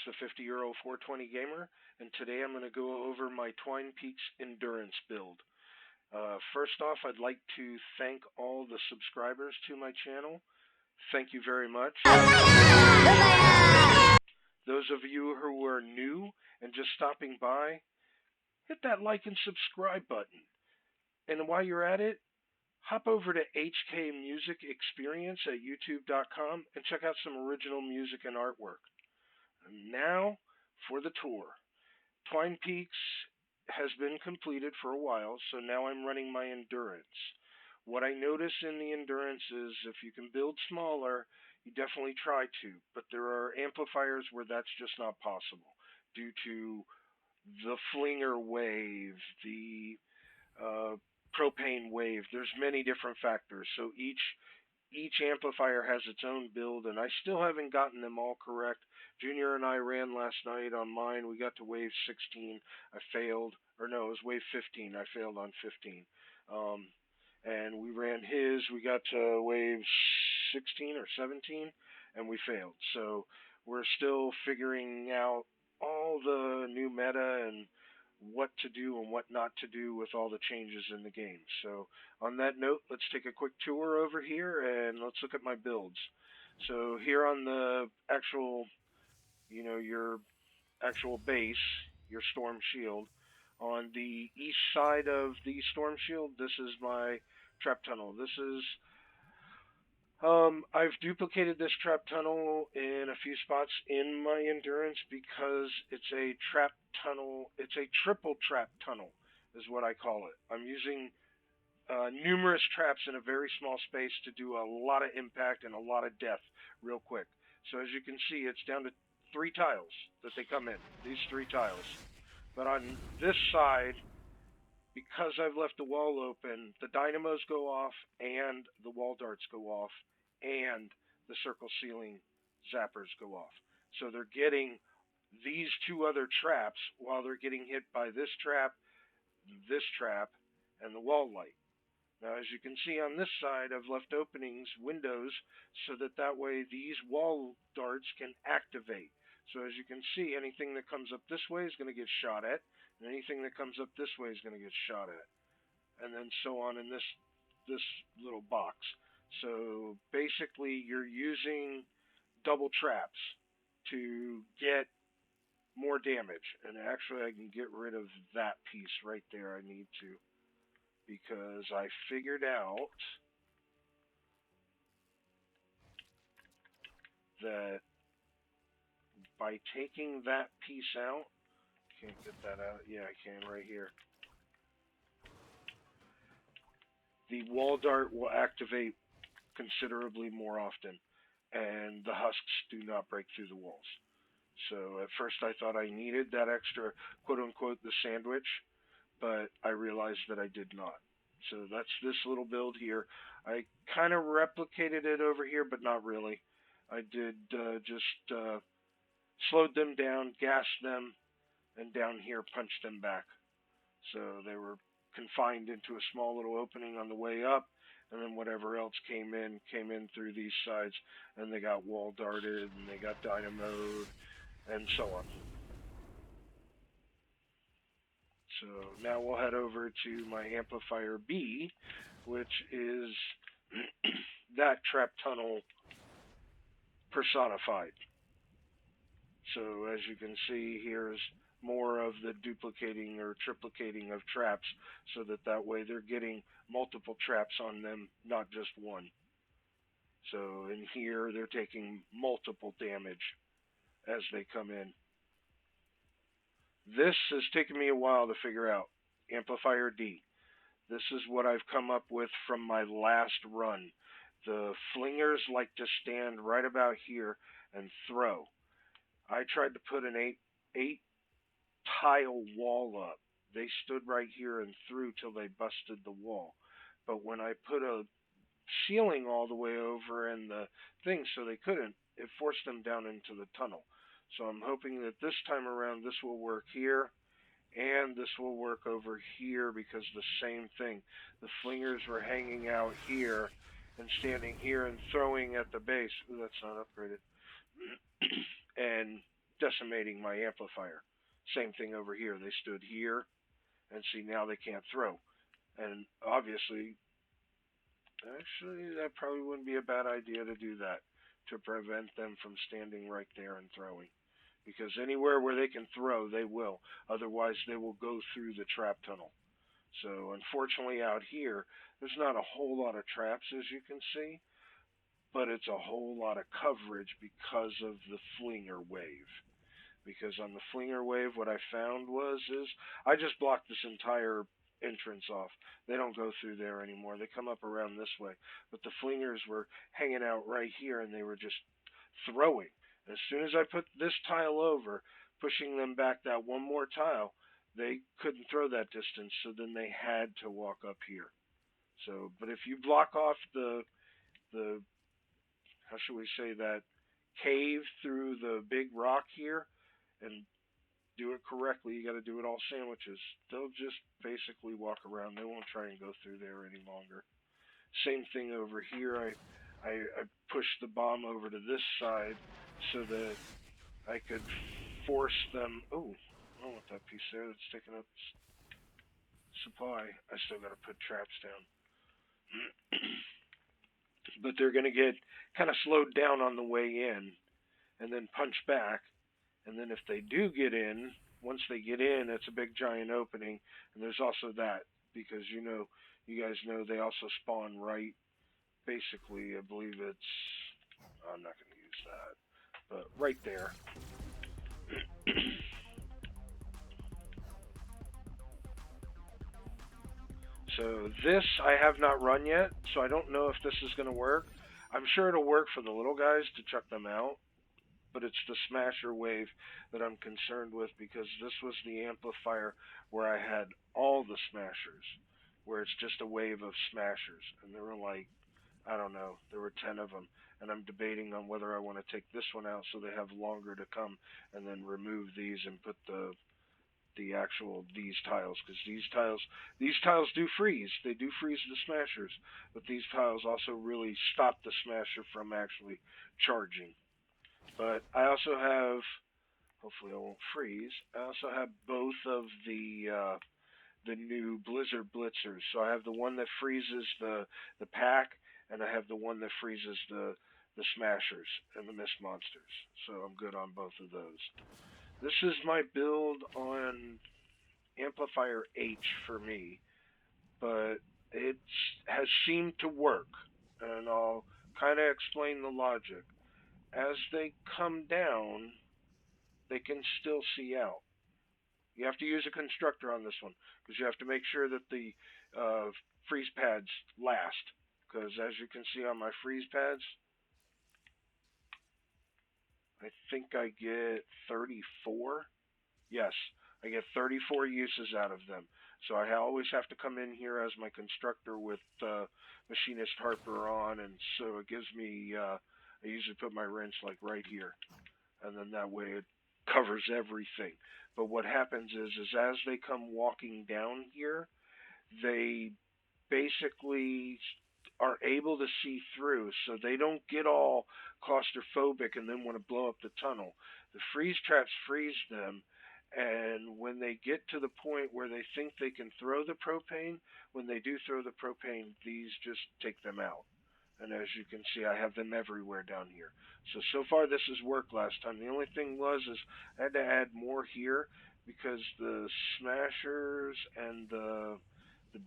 the 50-year-old 420 gamer, and today I'm going to go over my Twine Peaks endurance build. First off, I'd like to thank all the subscribers to my channel. Thank you very much. Those of you who are new and just stopping by, hit that like and subscribe button. And while you're at it, hop over to HK Music Experience at youtube.com and check out some original music and artwork. And now for the tour. Twine Peaks has been completed for a while, so now I'm running my endurance. What I notice in the endurance is if you can build smaller, you definitely try to, but there are amplifiers where that's just not possible due to the flinger wave, the propane wave. There's many different factors, so each amplifier has its own build, and I still haven't gotten them all correct. Junior and I ran last night on mine. We got to wave 16. I failed. Or no, it was wave 15. I failed on 15. And we ran his. We got to wave 16 or 17, and we failed. So we're still figuring out all the new meta and what to do and what not to do with all the changes in the game. So on that note, let's take a quick tour over here and let's look at my builds. So here on the actual, your actual base, your storm shield, on the east side of the storm shield, this is my trap tunnel. This is I've duplicated this trap tunnel in a few spots in my endurance because it's a trap tunnel. It's a triple trap tunnel is what I call it. I'm using numerous traps in a very small space to do a lot of impact and a lot of death real quick. So as you can see, it's down to 3 tiles that they come in, these 3 tiles. But on this side, because I've left the wall open, the dynamos go off and the wall darts go off and the circle ceiling zappers go off. So they're getting these 2 other traps while they're getting hit by this trap, and the wall light. Now, as you can see on this side, I've left openings, windows, so that way these wall darts can activate. So as you can see, anything that comes up this way is going to get shot at, and anything that comes up this way is going to get shot at. And then so on in this little box. So basically, you're using double traps to get more damage. And actually, I can get rid of that piece right there. I need to, because I figured out that by taking that piece out, can't get that out. Yeah, I can right here. The wall dart will activate considerably more often, and the husks do not break through the walls. So at first I thought I needed that extra, quote-unquote, the sandwich, but I realized that I did not. So that's this little build here. I kind of replicated it over here, but not really. I did just slowed them down, gassed them, and down here punched them back. So they were confined into a small little opening on the way up, and then whatever else came in through these sides, and they got wall darted, and they got dynamoed, and so on. So now we'll head over to my amplifier B, which is that trap tunnel personified. So as you can see, here's more of the duplicating or triplicating of traps, so that way they're getting multiple traps on them, not just one. So in here, they're taking multiple damage as they come in. This has taken me a while to figure out. Amplifier D. This is what I've come up with from my last run. The flingers like to stand right about here and throw. I tried to put an 8 tile wall up. They stood right here and threw till they busted the wall. But when I put a ceiling all the way over and the thing so they couldn't, it forced them down into the tunnel. So I'm hoping that this time around this will work here, and this will work over here, because the same thing. The flingers were hanging out here and standing here and throwing at the base. Ooh, that's not upgraded. And decimating my amplifier. Same thing over here. They stood here, and see, now they can't throw. And obviously, actually, that probably wouldn't be a bad idea to do that, to prevent them from standing right there and throwing. Because anywhere where they can throw, they will. Otherwise, they will go through the trap tunnel. So unfortunately out here, there's not a whole lot of traps, as you can see, but it's a whole lot of coverage because of the flinger wave. Because on the flinger wave, what I found is I just blocked this entire entrance off. They don't go through there anymore. They come up around this way. But the flingers were hanging out right here, and they were just throwing. As soon as I put this tile over, pushing them back that one more tile, they couldn't throw that distance, so then they had to walk up here. So, but if you block off the how should we say that cave through the big rock here and do it correctly, you got to do it all sandwiches. They'll just basically walk around. They won't try and go through there any longer. Same thing over here. I pushed the bomb over to this side so that I could force them. Oh, I don't want that piece there. That's taking up supply. I still got to put traps down. But they're going to get kind of slowed down on the way in and then punch back. And then if they do get in, once they get in, it's a big giant opening. And there's also that, because you guys know they also spawn right, basically, I believe it's, I'm not going to use that, but right there. So this I have not run yet, so I don't know if this is going to work. I'm sure it'll work for the little guys to chuck them out, but it's the smasher wave that I'm concerned with, because this was the amplifier where I had all the smashers, where it's just a wave of smashers, and there were like, I don't know, there were 10 of them, and I'm debating on whether I want to take this one out so they have longer to come, and then remove these and put the actual these tiles, because these tiles do freeze. They do freeze the smashers, but these tiles also really stop the smasher from actually charging. But I also have, hopefully I won't freeze, I also have both of the new Blizzard Blitzers. So I have the one that freezes the pack, and I have the one that freezes the smashers and the mist monsters. So I'm good on both of those. This is my build on Amplifier H for me, but it has seemed to work, and I'll kind of explain the logic. As they come down, they can still see out. You have to use a constructor on this one, because you have to make sure that the freeze pads last, because as you can see on my freeze pads, I think I get 34. Yes, I get 34 uses out of them. So I always have to come in here as my constructor with Machinist Harper on, and so it gives me, I usually put my wrench like right here, and then that way it covers everything. But what happens is as they come walking down here, they basically are able to see through, so they don't get all claustrophobic and then want to blow up the tunnel. The freeze traps freeze them, and when they get to the point where they think they can throw the propane, when they do throw the propane, these just take them out. And as you can see, I have them everywhere down here. So far this has worked last time. The only thing is I had to add more here, because the smashers and the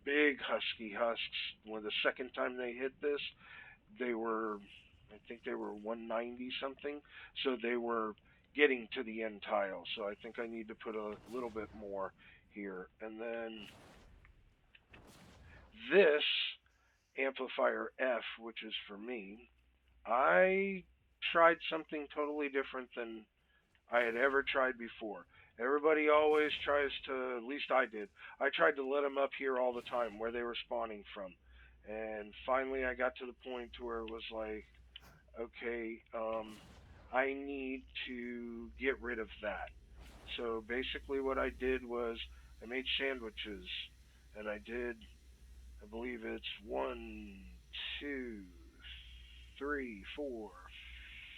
big husky husks, when the second time they hit this, they were, I think they were 190 something, so they were getting to the end tile. So I think I need to put a little bit more here. And then this amplifier F, which is for me, I tried something totally different than I had ever tried before. Everybody always tries to, at least I did, I tried to let them up here all the time where they were spawning from. And finally I got to the point to where it was like, okay, I need to get rid of that. So basically what I did was I made sandwiches, and I did, I believe it's 1, 2, 3, 4,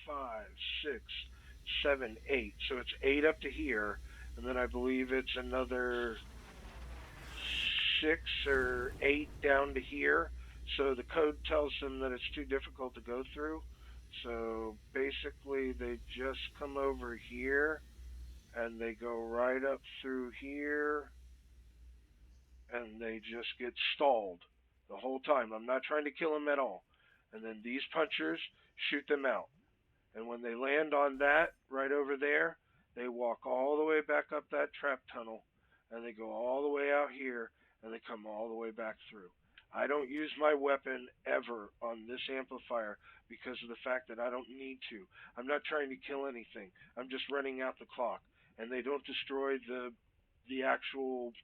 5, 6, 7, 8. So it's 8 up to here, and then I believe it's another 6 or 8 down to here. So the code tells them that it's too difficult to go through. So basically, they just come over here and they go right up through here and they just get stalled the whole time. I'm not trying to kill them at all. And then these punchers shoot them out. And when they land on that right over there, they walk all the way back up that trap tunnel and they go all the way out here and they come all the way back through. I don't use my weapon ever on this amplifier because of the fact that I don't need to. I'm not trying to kill anything. I'm just running out the clock. And they don't destroy the actual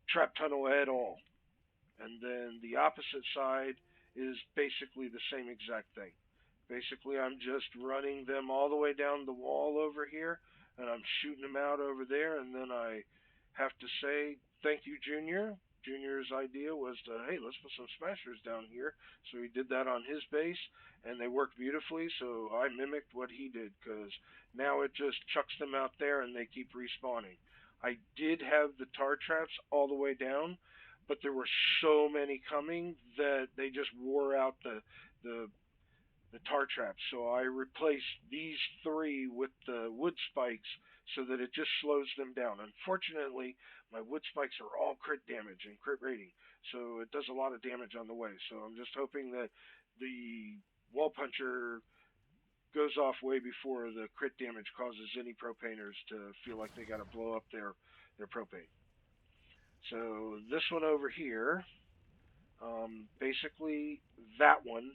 trap tunnel at all. And then the opposite side is basically the same exact thing. Basically, I'm just running them all the way down the wall over here, and I'm shooting them out over there, and then I have to say, thank you, Junior. Junior's idea was to, hey, let's put some smashers down here. So he did that on his base, and they worked beautifully, so I mimicked what he did, because now it just chucks them out there, and they keep respawning. I did have the tar traps all the way down, but there were so many coming that they just wore out the tar traps. So I replaced these 3 with the wood spikes so that it just slows them down. Unfortunately, my wood spikes are all crit damage and crit rating, so it does a lot of damage on the way. So I'm just hoping that the wall puncher goes off way before the crit damage causes any propaners to feel like they got to blow up their propane. So this one over here, basically that one,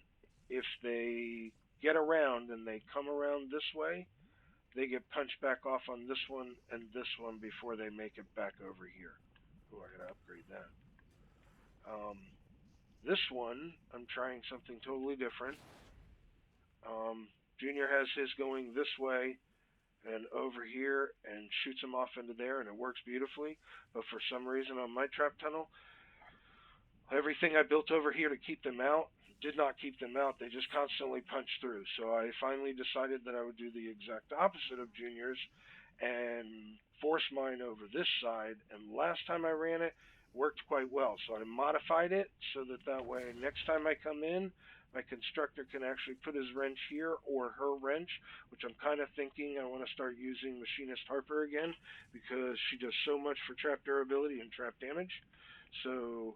if they get around and they come around this way, they get punched back off on this one and this one before they make it back over here. Oh, I gotta upgrade that. This one, I'm trying something totally different. Junior has his going this way and over here and shoots them off into there, and it works beautifully. But for some reason on my trap tunnel, everything I built over here to keep them out did not keep them out. They just constantly punched through. So I finally decided that I would do the exact opposite of Junior's and force mine over this side. And last time I ran it, worked quite well. So I modified it so that way next time I come in, my constructor can actually put his wrench here or her wrench, which I'm kind of thinking I want to start using Machinist Harper again because she does so much for trap durability and trap damage. So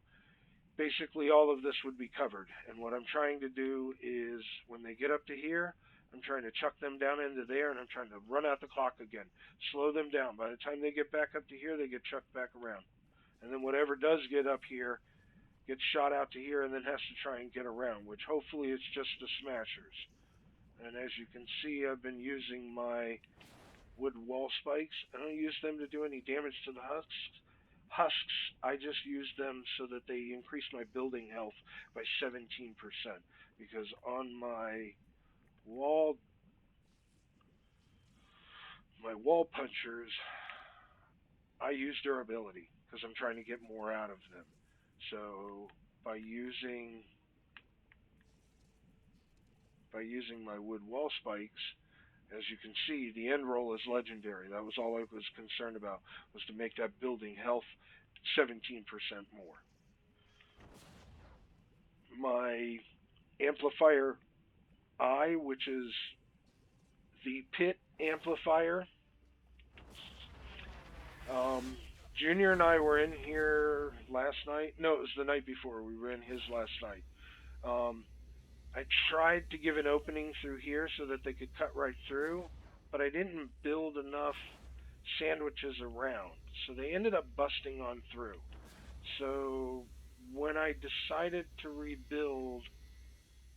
basically all of this would be covered. And what I'm trying to do is when they get up to here, I'm trying to chuck them down into there, and I'm trying to run out the clock again. Slow them down. By the time they get back up to here, they get chucked back around. And then whatever does get up here gets shot out to here and then has to try and get around, which hopefully it's just the smashers. And as you can see, I've been using my wood wall spikes. I don't use them to do any damage to the husks. I just use them so that they increase my building health by 17%, because on my wall punchers, I use durability because I'm trying to get more out of them. So by using my wood wall spikes, as you can see, the end roll is legendary. That was all I was concerned about, was to make that building health 17% more. My amplifier I, which is the pit amplifier, Junior and I were in here last night. No, it was the night before. We were in his last night. I tried to give an opening through here so that they could cut right through, but I didn't build enough sandwiches around, so they ended up busting on through. So when I decided to rebuild,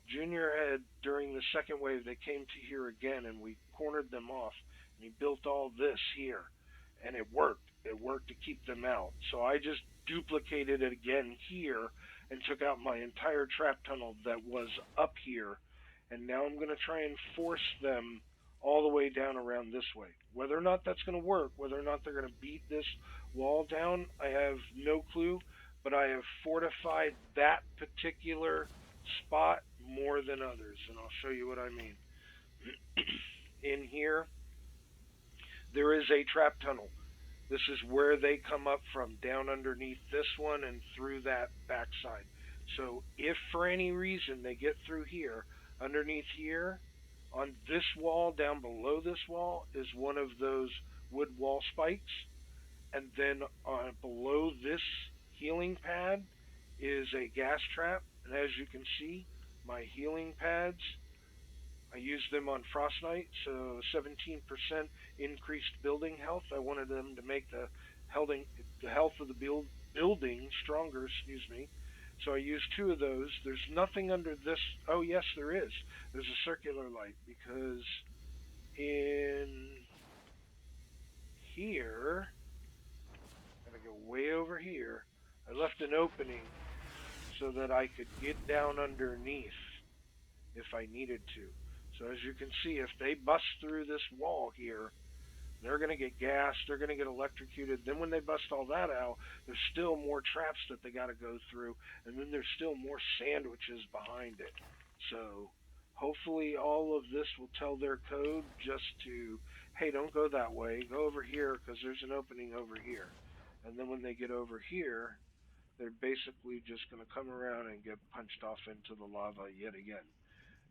Junior had, during the second wave, they came to here again, and we cornered them off, and he built all this here, and it worked. It worked to keep them out. So I just duplicated it again here and took out my entire trap tunnel that was up here, and now I'm going to try and force them all the way down around this way. Whether or not that's going to work, whether or not they're going to beat this wall down, I have no clue, but I have fortified that particular spot more than others, and I'll show you what I mean. In here, there is a trap tunnel. This is where they come up from, down underneath this one and through that backside. So if for any reason they get through here, underneath here, on this wall, down below this wall, is one of those wood wall spikes. And then below this healing pad is a gas trap. And as you can see, my healing pads, I used them on Frost Knight, so 17% increased building health. I wanted them to make the health of the building stronger, excuse me. So I used two of those. There's nothing under this. Oh, yes, there is. There's a circular light because in here, I'm going to go way over here, I left an opening so that I could get down underneath if I needed to. So as you can see, if they bust through this wall here, they're going to get gassed, they're going to get electrocuted. Then when they bust all that out, there's still more traps that they got to go through, and then there's still more sandwiches behind it. So hopefully all of this will tell their code just to, hey, don't go that way, go over here because there's an opening over here. And then when they get over here, they're basically just going to come around and get punched off into the lava yet again.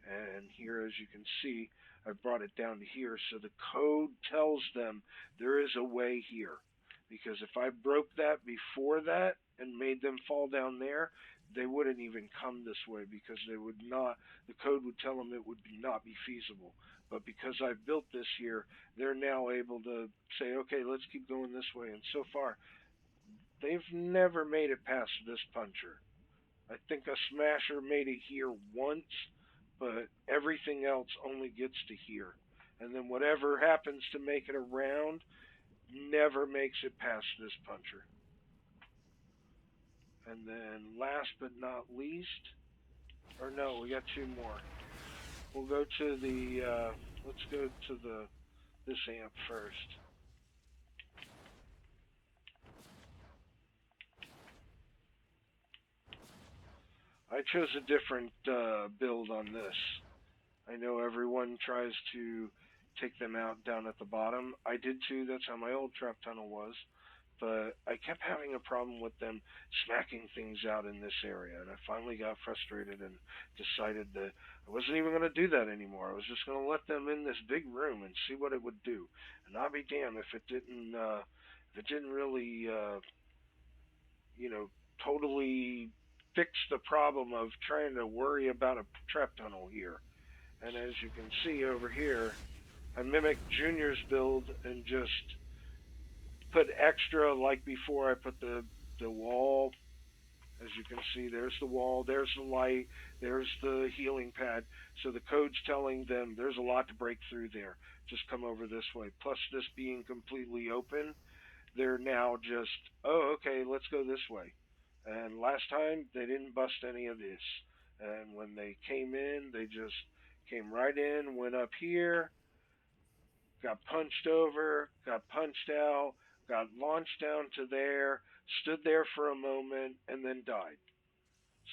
And here, as you can see, I've brought it down to here, so the code tells them there is a way here. Because if I broke that before that and made them fall down there, they wouldn't even come this way because they would not. The code would tell them it would not be feasible. But because I've built this here, they're now able to say, okay, let's keep going this way. And so far, they've never made it past this puncher. I think a smasher made it here once, but everything else only gets to here. And then whatever happens to make it around never makes it past this puncher. And then last but not least, or no, we got two more. We'll go to the, let's go to this amp first. I chose a different build on this. I know everyone tries to take them out down at the bottom. I did too, that's how my old trap tunnel was. But I kept having a problem with them smacking things out in this area. And I finally got frustrated and decided that I wasn't even going to do that anymore. I was just going to let them in this big room and see what it would do. And I'll be damned if it didn't really, totally fix the problem of trying to worry about a trap tunnel here. And as you can see over here, I mimicked Junior's build and just put extra, like before I put the wall. As you can see, there's the wall, there's the light, there's the healing pad. So the code's telling them there's a lot to break through there. Just come over this way. Plus this being completely open, they're now just, oh, okay, let's go this way. And last time, they didn't bust any of this. And when they came in, they just came right in, went up here, got punched over, got punched out, got launched down to there, stood there for a moment, and then died.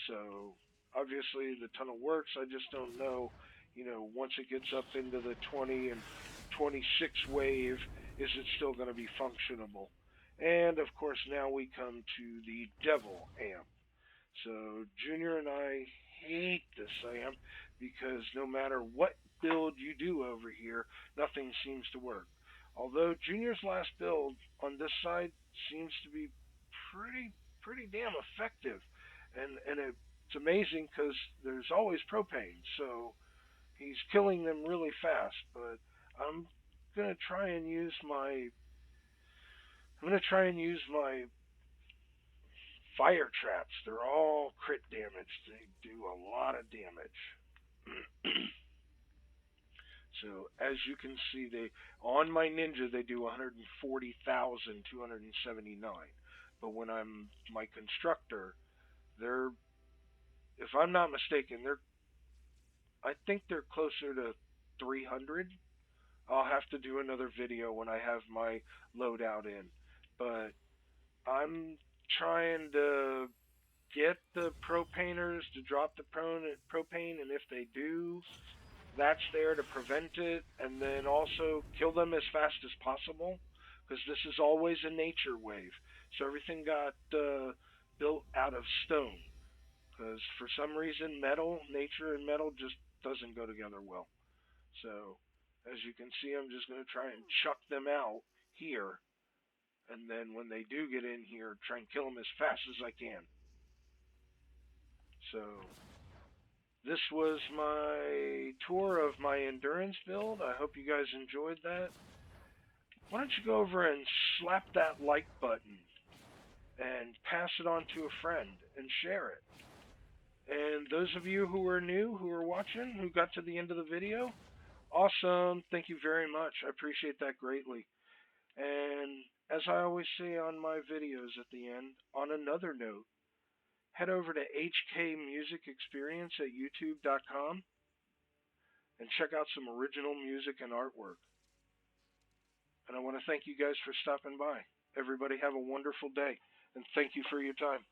So obviously the tunnel works. I just don't know, once it gets up into the 20 and 26 wave, is it still going to be functionable? And of course now we come to the Devil amp. So Junior and I hate this amp because no matter what build you do over here, nothing seems to work. Although Junior's last build on this side seems to be pretty damn effective, and it's amazing because there's always propane, so he's killing them really fast. But I'm gonna try and use my fire traps. They're all crit damage. They do a lot of damage. So as you can see, they on my ninja they do 140,279. But when I'm my constructor, they're, if I'm not mistaken, I think they're closer to 300. I'll have to do another video when I have my loadout in. But I'm trying to get the propaners to drop the propane, and if they do, That's there to prevent it, and then also kill them as fast as possible, because this is always a nature wave. So everything got built out of stone, because for some reason nature and metal just doesn't go together well. So as you can see, I'm just going to try and chuck them out here, and then when they do get in here, try and kill them as fast as I can. So this was my tour of my endurance build. I hope you guys enjoyed that. Why don't you go over and slap that like button and pass it on to a friend and share it. And those of you who are new, who are watching, who got to the end of the video, awesome. Thank you very much. I appreciate that greatly. And as I always say on my videos at the end, on another note, head over to HK Music Experience at youtube.com and check out some original music and artwork. And I want to thank you guys for stopping by. Everybody have a wonderful day, and thank you for your time.